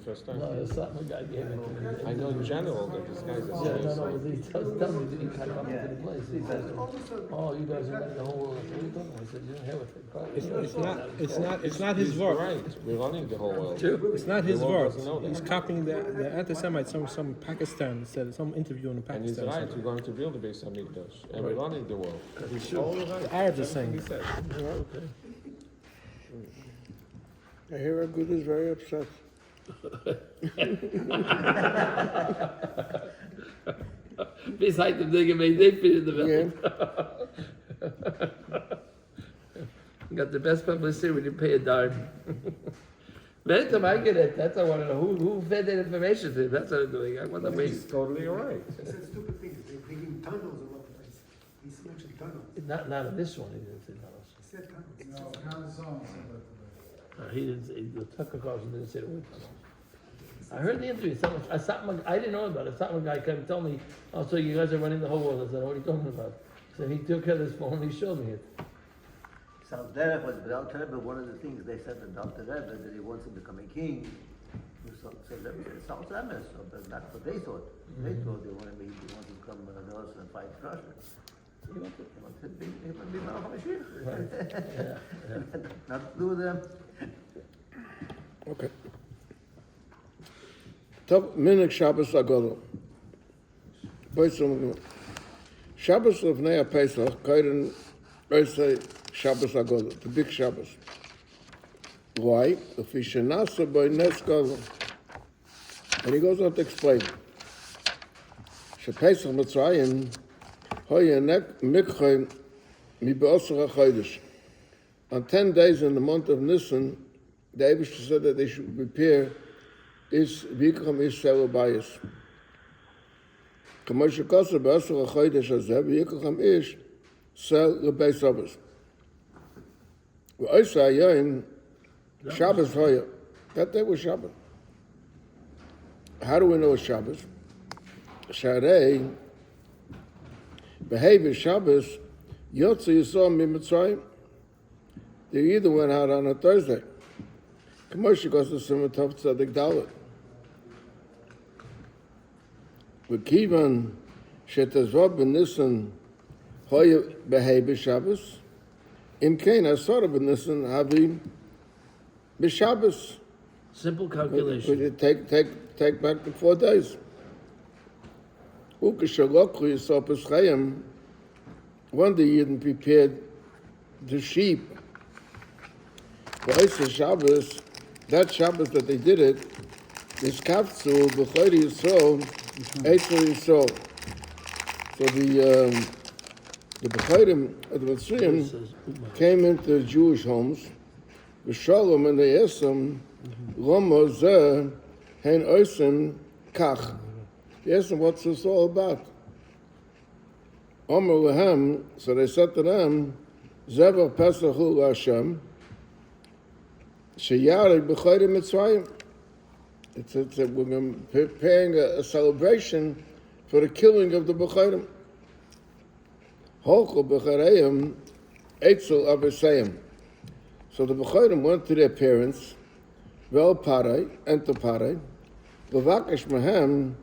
first time. No, it's something a guy gave it to me. I know in general that this guy's a Yeah, serious. no, he tells me that he kind of up to the place. He says, "Oh, you guys are running the whole world." What are you talking about? I said, "You didn't hear what they called it." It's not his He's work. right. We're running the whole world. It's not his The world work. doesn't know that. He's copying the anti-Semite. Some Pakistan said some interview in And he's Pakistan. right. We're going to build the Beis Hamikdash, and we're running the world. He's all right. The Arabs are saying. He said. Okay. I hear Agud is very upset. Besides the thing, they fit in the middle. Got the best publicity when you pay a dime. Many times I get it. That's what I want to know. Who fed that information to him? That's what I'm doing. I want to He's waste. totally right. He said stupid things. They're digging tunnels all over the place. He mentioned tunnels. Not in this one. He didn't say tunnels. He said tunnels. No, not his own. He didn't say the Tucker Carlson didn't say the word tunnels. I heard the interview. I didn't know about it. Some guy came and told me, "Oh, so you guys are running the whole world." I said, "What are you talking about?" So he took out his phone and he showed me it. South Derek was without Rebbe. One of the things they said to Dr. Rebbe that he wants to become a king. So Rebbe said, South Rebbe. So that's what they thought. They thought they wanted to become North and fight Russia. He wanted to be Malach HaMashiach. Not to do with them. Okay. Top Minik Shabbos Agolo. Shabbos of Nea Pesach, Kaiden Oisei Shabbos Agolo, the big Shabbos. Why? The Fishanasa by Nes Gadol. And he goes on to explain. Shepesach Mitzrayim, Hoye Nek Mikchoin Mi Be'osach HaChodesh. On 10 days in the month of Nisan, the Eibishter said that they should prepare is Vikram Israel Bayis. Kamo shekasa be'asar ha'chodesh hazeh, v'yikacham ish sel l'bei Shabbos. V'oisa hayoim Shabbos hoya. That day was Shabbos. How do we know it's Shabbos? Sharei behavior Shabbos Yotze Yisrael miMitzrayim. They either went out on a Thursday. Commercial goes to Simatov Tzedek Dalet. V'kivan shetazvah b'nissen hoya behei b'Shabbos. Im kein asara b'nissen havi b'Shabbos. Simple calculation. Take back the 4 days. Ukeshalokhu Yisrael Peschayim. When the Yidden prepared the sheep, V'oisa Shabbos, that Shabbos that they did it, is Kafzu b'Chayri Yisrael, Eitzel Yisrael. So the B'chayrim, the Mitzrayim, came into Jewish homes, V'shalom, and they asked them, Lama zeh hein oisim kach. They asked them, what's this all about? Omer lehem, so they said to them, Zevach Pesachu Hashem, Sheyarek b'chayrim Mitzrayim. It's we're preparing a celebration for the killing of the B'chayrim. Holcho b'chareim etzel avesayim. So the B'chayrim went to their parents, Vel Parai, enter Parai, Levakesh Mahem,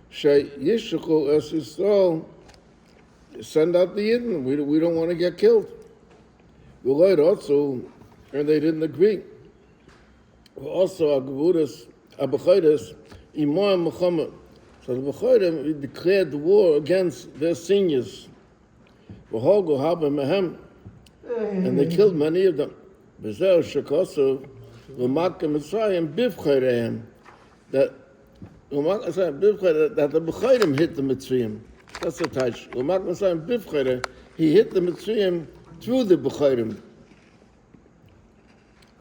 She Yishuchu Es Yisrael, send out the Yidden, we don't want to get killed. Veloid also, and they didn't agree. Also, Agvudas, Abachaydas, Imam Muhammad. So the B'chayrim declared the war against their seniors. V'hogu Haba Mahem, and they killed many of them. Bezer Shekosu, L'makka Mitzrayim Bivchayreim, that that the B'chayrim hit the Mitzrayim. That's the touch. L'makka Mitzrayim Bivchayreim, he hit the Mitzrayim through the B'chayrim.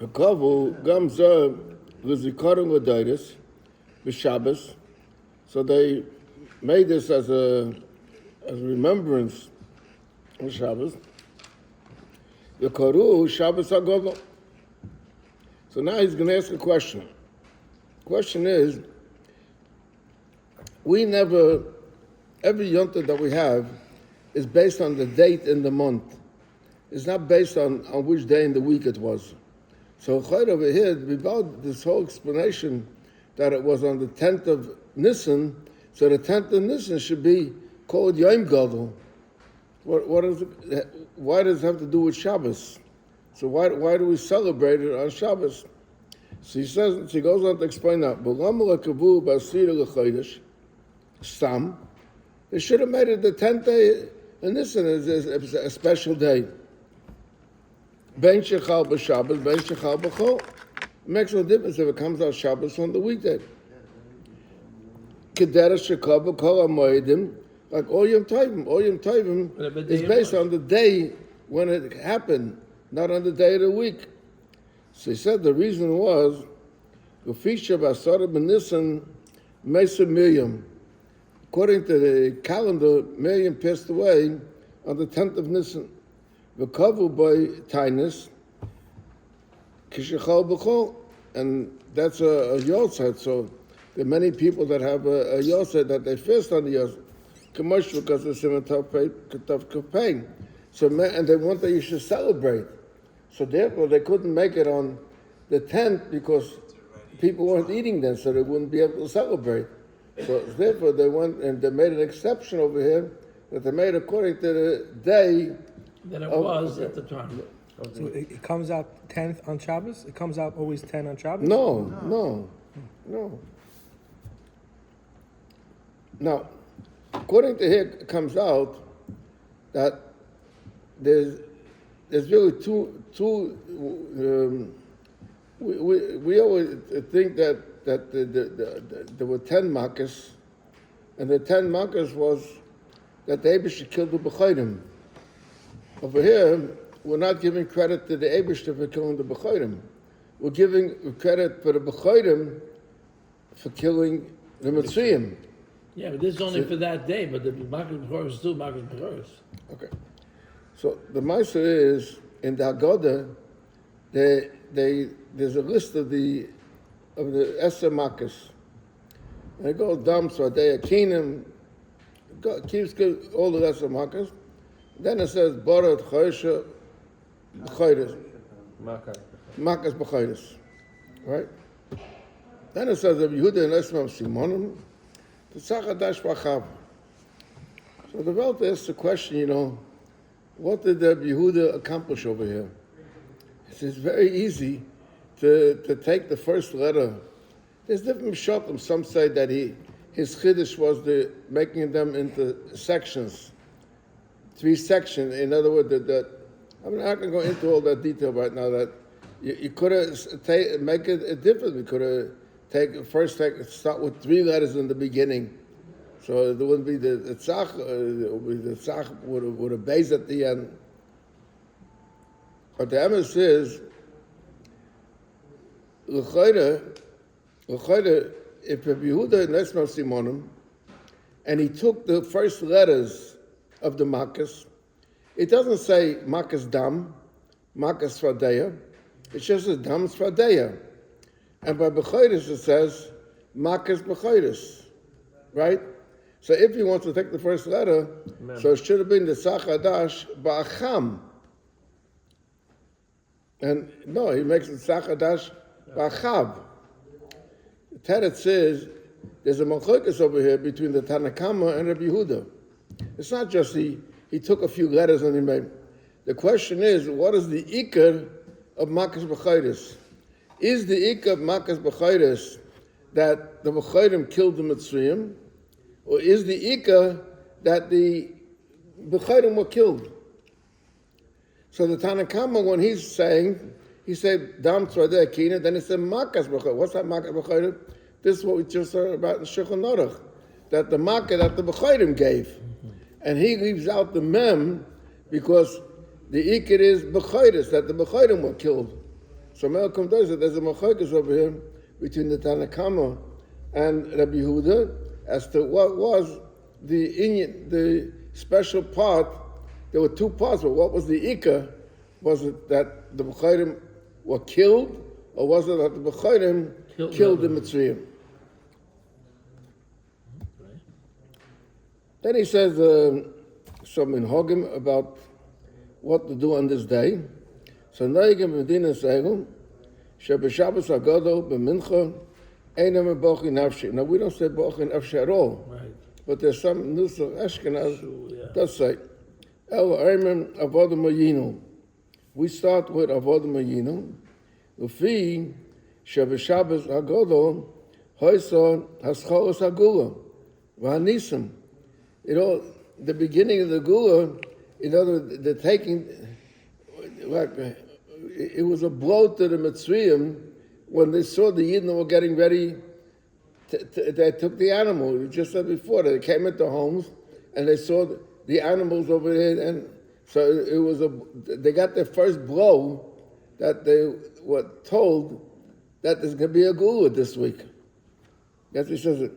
V'kavu Gam Zer L'zikaron L'dairis B'Shabbos, so they made this as a remembrance of Shabbos. The Koru Shabbos HaGodol. So now he's going to ask a question. The question is, we never, every yontif that we have is based on the date in the month. It's not based on which day in the week it was. So over here, without this whole explanation that it was on the 10th of Nisan, so the 10th of Nisan should be called Yom Gadol. What is it? Why does it have to do with Shabbos? So why do we celebrate it on Shabbos? So she goes on to explain that. Stam. They should have made it the 10th day, and this is a special day. Ben Shechal b'Shabbos, Ben Shechal b'Chol. It makes no difference if it comes out Shabbos on the weekday. Kedera Shekal b'Kol HaMoedim, like all Yom Tovim is based on the day when it happened, not on the day of the week. So he said the reason was, Gufisha Basara B'Nisan Mesa Miriam. According to the calendar, Miriam passed away on the 10th of Nisan. V'kavu by Tainus, Kishachal B'Chol, and that's a Yosef. So there are many people that have a Yosef that they fast on the Yosef. Commercial because it's in a tough pain. So and they want that you should celebrate. So therefore they couldn't make it on the 10th because people weren't eating then, so they wouldn't be able to celebrate. So therefore they went and they made an exception over here that they made according to the day that it was at the time. So it comes out 10th on Shabbos? It comes out always 10 on Shabbos? No. Now, according to here, it comes out that there's really two. We always think that there were 10 makkos, and the 10 makkos was that the Eibishter killed the B'chayrim. Over here, we're not giving credit to the Eibishter for killing the B'chayrim. We're giving credit for the B'chayrim for killing the Mitzrayim. Yeah, but this is only for that day, but the Makkos B'choros is still Makkos B'choros. Okay. So the Maisa is, in the Agada, there's a list of the Esther Makkos. And it goes down, so they Akinim, keeps all the Esther Makkos. Then it says, Borat Chosha B'chayris. Makkos B'chayris. Right? Then it says, Yehuda and Esmam Simonim, Tzachadash B'chav. So the Welt asks the question, what did the Yehuda accomplish over here? It's very easy to take the first letter. There's different shatim. Some say that his chiddush was making them into sections, 3 sections. In other words, I'm not going to go into all that detail right now. That you could have make it different. We could have start with 3 letters in the beginning. So there wouldn't be the tzach, the tzach with a base at the end. But the emes is, l'chayre, if Yehuda Nesma Simonim, and he took the first letters of the Makkos, it doesn't say Makkos Dam, Makkos Sfadeya, it just says Dam Sfadeya. And by B'chayris it says Makkos B'chayris, right? So if he wants to take the first letter, so it should have been the Tzachadash Ba'acham. And no, he makes it Tzachadash Ba'achab. The Teretz says there's a machlokes over here between the Tanakama and Rabbi Yehuda. It's not just he took a few letters and he made. The question is, what is the ikar of Makkos B'chayris? Is the ikar of Makkos B'chayris that the B'chayrim killed the Mitzrayim? Or is the ikar that the B'chayrim were killed? So the Tanakama, when he's saying, he said, Dam Tzvadei Akina, then he said, Makkos B'chayrim. What's that Makkos B'chayrim? This is what we just heard about in Shulchan Aruch, that the Makkah that the B'chayrim gave. And he leaves out the Mem because the ikar is B'chayris, that the B'chayrim were killed. So Melcham does it. There's a machlokes over here between the Tanakama and Rabbi Yehuda as to what was the special part. There were 2 parts, but what was the ikar? Was it that the B'chayrim were killed, or was it that the B'chayrim killed the Mitzrayim? Then he says some minhagim about what to do on this day. So Noigim Medina Seigum, Shebeshabbos Agdol B'Mincha Einam Bochi Nafshi. Now, we don't say Bochi Nafshi at all. Right. But there's some Nusach Ashkenaz True, yeah. does say, El Ayman Avodim Ayinu. We start with Avodim Ayinu. Ufi Shabbos Hagodol Hoyson Hascholos Hagula V'Hanisim. The beginning of the Gula, the taking, like, it was a blow to the Mitzrayim when they saw the Yidden were getting ready. They took the animal. You just said before, they came into homes and they saw the animals over there, and so it was they got their first blow that they were told that there's going to be a Gula this week. That's what he says.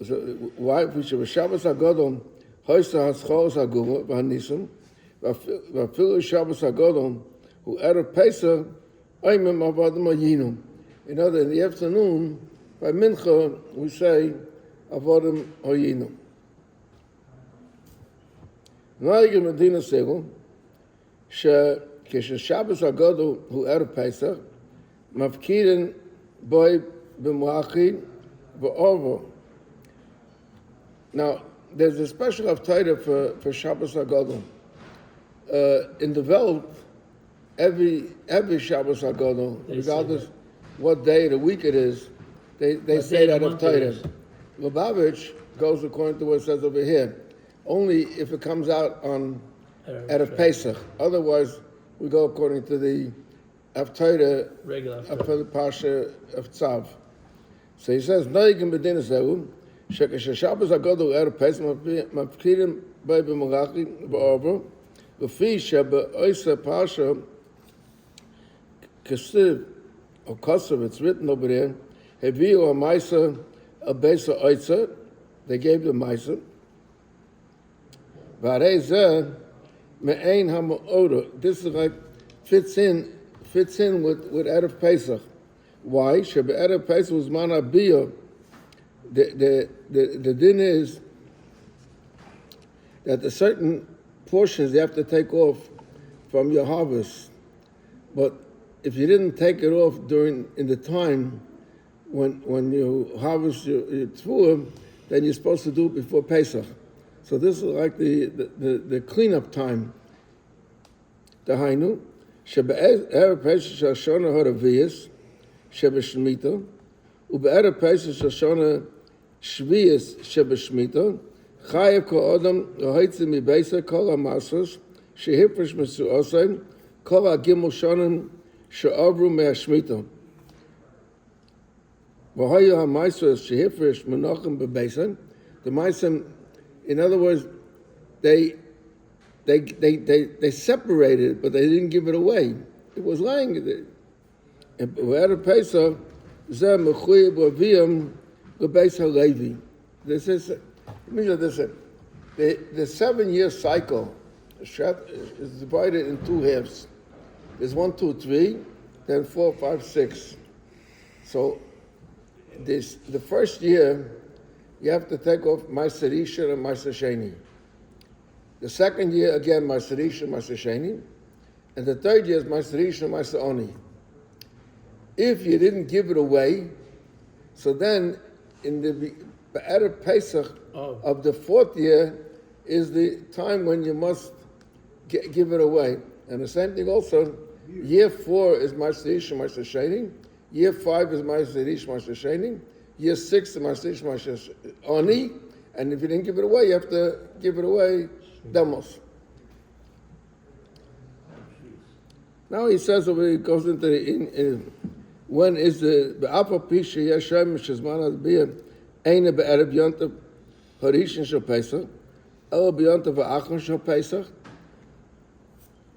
So why? We should Shabbos Hagodol Hoysa Hascholos Hagula V'Hanisim V'Afilu Shabbos Hagodol Who Erev Pesach Ayman Avodim Ayinu. In the afternoon, by Mincha, we say, Avodim Ayinu. Noig Medina Segel, Shabbos Hagodol Hu Erev Pesach, Mafkirin Boy B'Mlachi V'Orvo. Now, there's a special haftarah for Shabbos Hagodol. In the Welt, every Shabbos Hagodol, regardless what day of the week it is, they say that haftarah. Lubavitch goes according to what it says over here. Only if it comes out on Erev Pesach. Otherwise, we go according to the haftarah for the Pasha of Tzav. So he says, Noigim B'din Zehu, Shabbos Hagodol Erev Pesach, Mafkirim Bei B'Malachi B'Orvo, V'fi Shebe'oisa Pasha Kesiv, or Kosev, it's written over there, Heviu HaMaisa Abesa Oitza, they gave the Maisa, V'arei Zeh Me'ein HaMa'oda, this is like, fits in with Erev Pesach. Why? Shebe'erev Pesach was Manabiyah. The din is that the certain portions you have to take off from your harvest, but if you didn't take it off in the time when you harvest your tefillah, then you're supposed to do it before Pesach. So this is like the cleanup time. Dahainu shebe'erev Pesach shashona haraviyas shebeshmita ube'erev Pesach shashona Shviyas Shebeshmita, Chayev Kol Adam Lahitzi Mibeisa Kol HaMasros Shehifresh Mesuosai Kol HaGimel Shonim She'avru MeHashmita. V'hayu HaMasros Shehifresh Menachem Bebeisa. The Maisim, in other words, they separated, but they didn't give it away. It was lying there. And Erev Pesach Zeh Mechuyev Aviyam. This is, the 7-year cycle is divided in two halves. There's 1, 2, 3, then 4, 5, 6. So the first year, you have to take off Ma'aser Rishon and Ma'aser Sheni. The second year, again, Ma'aser Rishon, Ma'aser Sheni. And the third year is Ma'aser Rishon, Ma'aser Oni. If you didn't give it away, so then in the Erev Pesach of the 4th year is the time when you must give it away. And the same thing also, year 4 is Ma'aser Rishon, Ma'aser Sheni. Year 5 is Ma'aser Rishon, Ma'aser Sheni. Year 6 is Ma'aser Rishon, Ma'aser Oni. And if you didn't give it away, you have to give it away demos. Now he says over he goes into when is the Alpha Pisha Yeshem Shizman Adbiyah Eine Be'erev Yontav Harishon Shel Pesach El B'Yontav Ha'achron Shel Pesach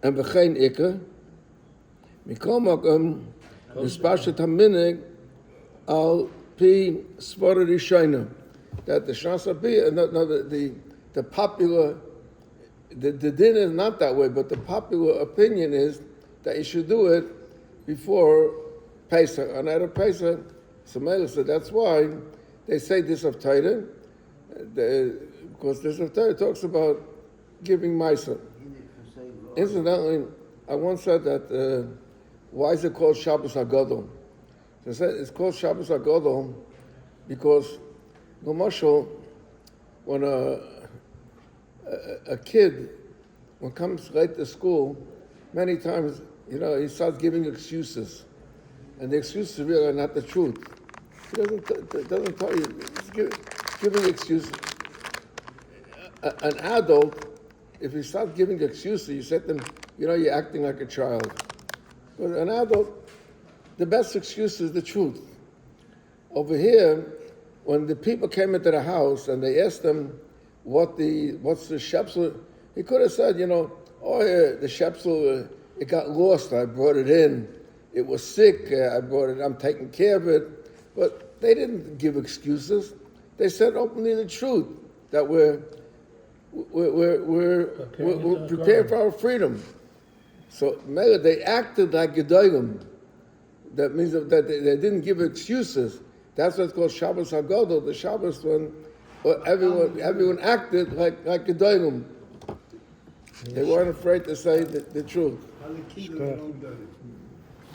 and V'chein Ikka Mikol Makom Nispashet HaMinig Al Pi Svara Rishayna that the Shnas Abiyah, the popular, the din is not that way, but the popular opinion is that you should do it before Pesach. And at a Pesach, so that's why they say this of Torah, because this of Torah talks about giving Maisa. Incidentally, I once said that, why is it called Shabbos Hagadol? So it's called Shabbos Agdol because, Gomashal, when a kid, when comes late to school, many times, he starts giving excuses. And the excuses really are not the truth. He doesn't tell you. He's giving excuses. An adult, if he starts giving excuses, you say to them, you're acting like a child. But an adult, the best excuse is the truth. Over here, when the people came into the house and they asked him what's the shepsel, he could have said, the shepsel, it got lost, I brought it in. It was sick, I brought it, I'm taking care of it. But they didn't give excuses. They said openly the truth, that we're prepared for our freedom. So they acted like gedolim. That means that they didn't give excuses. That's what's called Shabbos Hagadol, the Shabbos when everyone acted like gedolim. They weren't afraid to say the truth. How the kid don't do it.